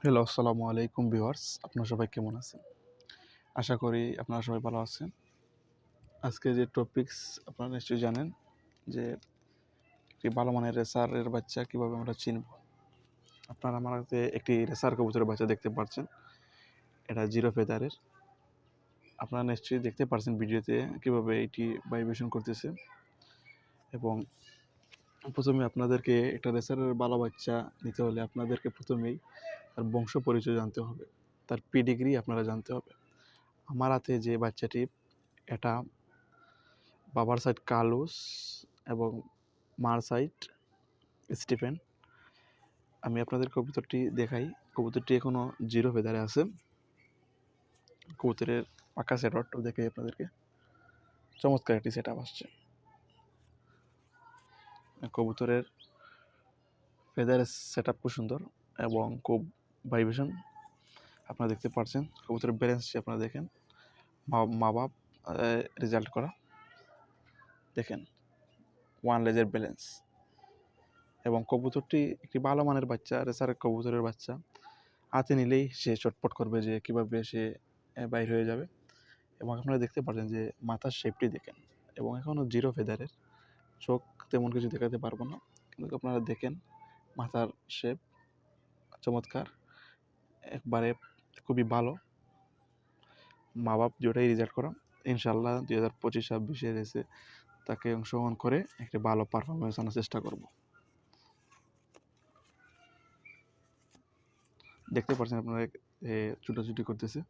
Hello, আসসালামু আলাইকুম viewers. আপনারা সবাই কেমন আছেন? আশা করি আপনারা সবাই ভালো আছেন। আজকে যে টপিকস আপনারা নিশ্চয়ই জানেন যে একটি ভালো মানের রেসারের বাচ্চা কীভাবে আমরা চিনব। আপনারা আমার হাতে একটি রেসার কবুতরের বাচ্চা দেখতে পাচ্ছেন। এটা জিরো ফেদারের। আপনারা নিশ্চয়ই দেখতে পাচ্ছেন ভিডিওতে কীভাবে এটি ভাইব্রেশন করতেছে। এবং প্রথমে আপনাদেরকে একটা রেসারের ভালো বাচ্চা নিতে হলে আপনাদেরকে প্রথমেই তার বংশ পরিচয় জানতে হবে, তার পেডিগ্রি আপনারা জানতে হবে। আমার হাতে যে বাচ্চাটি, এটা বাবার সাইড কার্লোস এবং মার সাইড স্টিফেন। আমি আপনাদের কবুতরটি দেখাই। কবুতরটি এখনও জিরো ফেদারে আছে। কবুতরের পাকা সেট আউটটা দেখাই আপনাদেরকে। চমৎকার একটি সেট আপ আসছে। কবুতরের ফেদারের সেট আপ খুব সুন্দর এবং খুব ভাইব্রেশন আপনারা দেখতে পাচ্ছেন। কবুতরের ব্যালেন্সটি আপনারা দেখেন, মা বাপ রেজাল্ট করা দেখেন, ওয়ান লেজের ব্যালেন্স। এবং কবুতরটি একটি ভালো মানের বাচ্চা, রেসারের কবুতরের বাচ্চা। হাতে নিলেই সে চটপট করবে যে কীভাবে সে বাইর হয়ে যাবে। এবং আপনারা দেখতে পাচ্ছেন যে মাথার শেপটি দেখেন, এবং এখনও জিরো ফেদারের। চোখ তেমন কিছু দেখাতে পারবো না, কিন্তু আপনারা দেখেন মাথার শেপ চমৎকার, একবারে খুবই ভালো। মা বাপ দুটাই রেজাল্ট করা। ইনশাল্লাহ 2025-26 রেসে তাকে অংশগ্রহণ করে একটি ভালো পারফরমেন্স আনার চেষ্টা করব। দেখতে পাচ্ছেন আপনারা ছুটাছুটি করতেছে।